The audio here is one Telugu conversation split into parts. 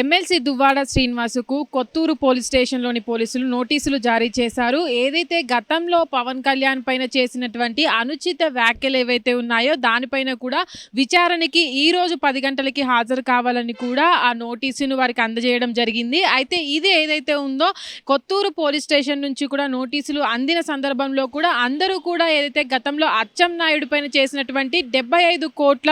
ఎమ్మెల్సీ దువ్వాడ శ్రీనివాసుకు కొత్తూరు పోలీస్ స్టేషన్లోని పోలీసులు నోటీసులు జారీ చేశారు. ఏదైతే గతంలో పవన్ కళ్యాణ్ పైన చేసినటువంటి అనుచిత వ్యాఖ్యలు ఏవైతే ఉన్నాయో దానిపైన కూడా విచారణకి ఈ రోజు 10 గంటలకి హాజరు కావాలని కూడా ఆ నోటీసును వారికి అందజేయడం జరిగింది. అయితే ఇది ఏదైతే ఉందో కొత్తూరు పోలీస్ స్టేషన్ నుంచి కూడా నోటీసులు అందిన సందర్భంలో కూడా అందరూ కూడా ఏదైతే గతంలో అచ్చెన్నాయుడు పైన చేసినటువంటి 75 కోట్ల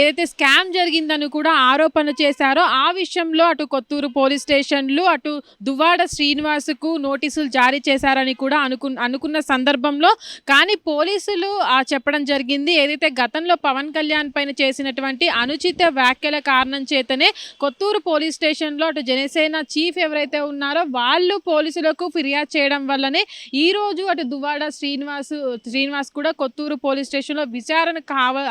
ఏదైతే స్కామ్ జరిగిందని కూడా ఆరోపణ చేశారో ఆ విషయంలో అటు కొత్తూరు పోలీస్ స్టేషన్లు అటు దువ్వాడ శ్రీనివాసుకు నోటీసులు జారీ చేశారని కూడా అనుకున్న సందర్భంలో కానీ పోలీసులు చెప్పడం జరిగింది. ఏదైతే గతంలో పవన్ కళ్యాణ్ పైన చేసినటువంటి అనుచిత వ్యాఖ్యల కారణం చేతనే కొత్తూరు పోలీస్ స్టేషన్లో అటు జనసేన చీఫ్ ఎవరైతే ఉన్నారో వాళ్ళు పోలీసులకు ఫిర్యాదు చేయడం వల్లనే ఈరోజు అటు దువ్వాడ శ్రీనివాస్ కూడా కొత్తూరు పోలీస్ స్టేషన్లో విచారణ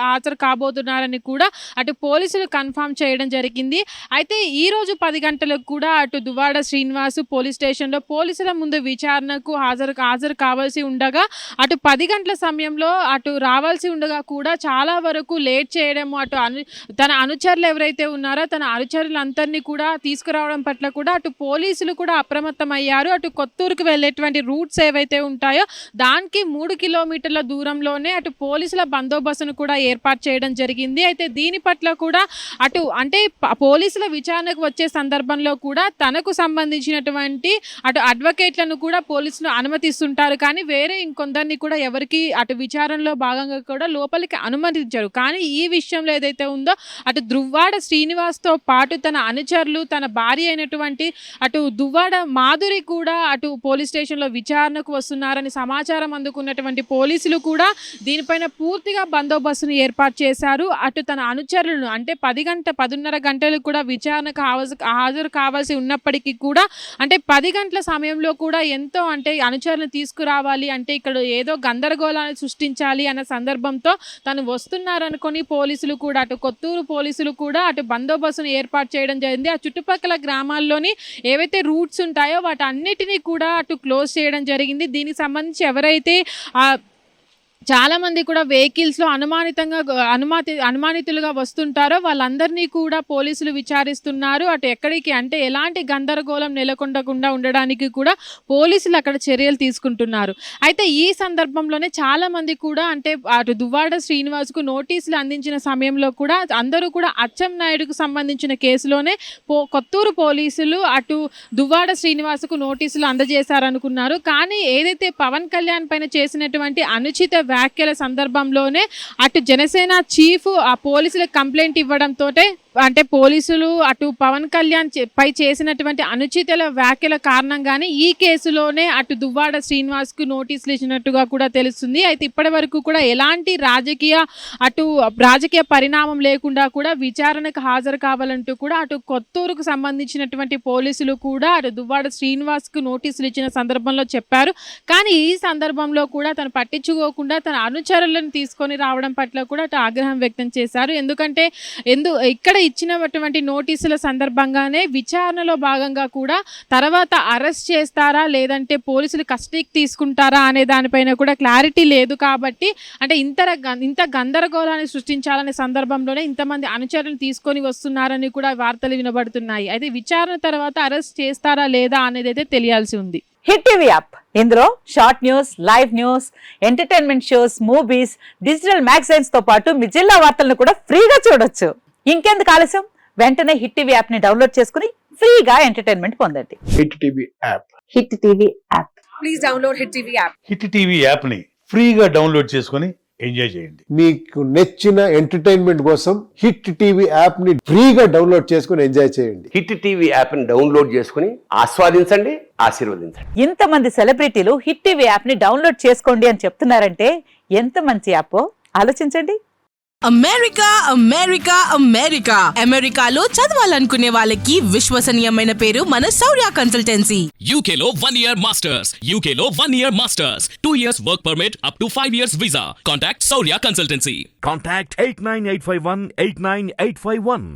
హాజరు కాబోతున్నారని కూడా అటు పోలీసులు కన్ఫర్మ్ చేయడం జరిగింది. అయితే ఈ రోజు 10 గంటలకు కూడా అటు దువ్వాడ శ్రీనివాసు పోలీస్ స్టేషన్లో పోలీసుల ముందు విచారణకు హాజరు కావాల్సి ఉండగా అటు 10 గంటల సమయంలో అటు రావాల్సి ఉండగా కూడా చాలా వరకు లేట్ చేయడము అటు తన అనుచరులు ఎవరైతే ఉన్నారో తన అనుచరులందరినీ కూడా తీసుకురావడం పట్ల కూడా అటు పోలీసులు కూడా అప్రమత్తమయ్యారు. అటు కొత్తూరుకు వెళ్ళేటువంటి రూట్స్ ఏవైతే ఉంటాయో దానికి 3 కిలోమీటర్ల దూరంలోనే అటు పోలీసుల బందోబస్తును కూడా ఏర్పాటు చేయడం జరిగింది. అయితే దీని పట్ల కూడా అటు అంటే పోలీసుల విచారణకు వచ్చే సందర్భంలో కూడా తనకు సంబంధించినటువంటి అటు అడ్వకేట్లను కూడా పోలీసులు అనుమతిస్తుంటారు. కానీ వేరే ఇంకొందరిని కూడా ఎవరికి అటు విచారణలో భాగంగా కూడా లోపలికి అనుమతించరు. కానీ ఈ విషయంలో ఏదైతే ఉందో అటు దువ్వాడ శ్రీనివాస్తో పాటు తన అనుచరులు తన భార్య అయినటువంటి అటు దువ్వాడ మాధురి కూడా అటు పోలీస్ స్టేషన్లో విచారణకు వస్తున్నారని సమాచారం అందుకున్నటువంటి పోలీసులు కూడా దీనిపైన పూర్తిగా బందోబస్తును ఏర్పాటు చేశారు. అటు తన అనుచరులను అంటే 10:30 గంటలు కూడా విచారణకు హాజరు కావాల్సి ఉన్నప్పటికీ కూడా అంటే 10 గంటల సమయంలో కూడా ఎంతో అంటే అనుచరులను తీసుకురావాలి అంటే ఇక్కడ ఏదో గందరగోళాన్ని సృష్టించాలి అన్న సందర్భంతో తను వస్తున్నారనుకొని పోలీసులు కూడా అటు కొత్తూరు పోలీసులు కూడా అటు బందోబస్తును ఏర్పాటు చేయడం జరిగింది. ఆ చుట్టుపక్కల గ్రామాల్లోని ఏవైతే రూట్స్ ఉంటాయో వాటన్నిటినీ కూడా అటు క్లోజ్ చేయడం జరిగింది. దీనికి సంబంధించి ఎవరైతే చాలామంది కూడా వెహికల్స్లో అనుమానితులుగా వస్తుంటారో వాళ్ళందరినీ కూడా పోలీసులు విచారిస్తున్నారు. అటు ఎక్కడికి అంటే ఎలాంటి గందరగోళం నెలకొండకుండా ఉండడానికి కూడా పోలీసులు అక్కడ చర్యలు తీసుకుంటున్నారు. అయితే ఈ సందర్భంలోనే చాలామంది కూడా అంటే అటు దువ్వాడ శ్రీనివాస్కు నోటీసులు అందించిన సమయంలో కూడా అందరూ కూడా అచ్చెన్నాయుడుకు సంబంధించిన కేసులోనే కొత్తూరు పోలీసులు అటు దువ్వాడ శ్రీనివాసుకు నోటీసులు అందజేశారనుకున్నారు. కానీ ఏదైతే పవన్ కళ్యాణ్ పైన చేసినటువంటి అనుచిత వ్యాఖ్యల సందర్భంలోనే అటు జనసేన చీఫ్ ఆ పోలీసులకు కంప్లైంట్ ఇవ్వడంతో అంటే పోలీసులు అటు పవన్ కళ్యాణ్ పై చేసినటువంటి అనుచిత వ్యాఖ్యల కారణంగానే ఈ కేసులోనే అటు దువ్వాడ శ్రీనివాస్కు నోటీసులు ఇచ్చినట్టుగా కూడా తెలుస్తుంది. అయితే ఇప్పటి వరకు కూడా ఎలాంటి రాజకీయ పరిణామం లేకుండా కూడా విచారణకు హాజరు కావాలంటూ కూడా అటు కొత్తూరుకు సంబంధించినటువంటి పోలీసులు కూడా అటు దువ్వాడ శ్రీనివాస్కు నోటీసులు ఇచ్చిన సందర్భంలో చెప్పారు. కానీ ఈ సందర్భంలో కూడా తను పట్టించుకోకుండా తన అనుచరులను తీసుకొని రావడం పట్ల కూడా అటు ఆగ్రహం వ్యక్తం చేశారు. ఎందుకంటే ఇక్కడ ఇచ్చినటువంటి నోటీసుల సందర్భంగానే విచారణలో భాగంగా కూడా తర్వాత అరెస్ట్ చేస్తారా లేదంటే పోలీసులు కస్టడీకి తీసుకుంటారా అనే దానిపైన కూడా క్లారిటీ లేదు. కాబట్టి అంటే ఇంత గందరగోళాన్ని సృష్టించాలనే సందర్భంలోనే ఇంతమంది అనుచరులను తీసుకొని వస్తున్నారని కూడా వార్తలు వినబడుతున్నాయి. అయితే విచారణ తర్వాత అరెస్ట్ చేస్తారా లేదా అనేది అయితే తెలియాల్సి ఉంది. హిట్ టీవీ యాప్ ఇందులో short news, live news, entertainment shows, movies, digital magazines తో పాటు మీ జిల్లా వార్తలను కూడా ఫ్రీగా చూడొచ్చు. ఇంకెందుకు ఆలస్యం, వెంటనే హిట్ టీవీ యాప్ ని డౌన్లోడ్ చేసుకుని ఫ్రీగా ఎంటర్టైన్మెంట్ పొందండి. Hit TV app. Hit TV app. Please download hit TV app. Hit TV app ని ఫ్రీగా డౌన్లోడ్ చేసుకుని ఎంజాయ్ చేయండి. మీకు నచ్చిన ఎంటర్టైన్మెంట్ కోసం హిట్ టీవీ యాప్ ని ఫ్రీగా డౌన్లోడ్ చేసుకుని ఎంజాయ్ చేయండి. హిట్ టీవీ యాప్ ని డౌన్లోడ్ చేసుకుని ఆస్వాదించండి, ఆశీర్వదించండి. ఇంతమంది సెలబ్రిటీలు హిట్ టీవీ యాప్ ని డౌన్లోడ్ చేసుకోండి అని చెప్తున్నారంటే ఎంత మంచి యాప్ ఆలోచించండి. అమెరికాలో చదవాలనుకునే వాళ్ళకి విశ్వసనీయమైన పేరు మన శౌర్య కన్సల్టెన్సీ. UK లో 1 year masters. UK లో 1 year masters. 2 years work permit up to 5 years visa. Contact Saurya Consultancy. Contact 89851 89851.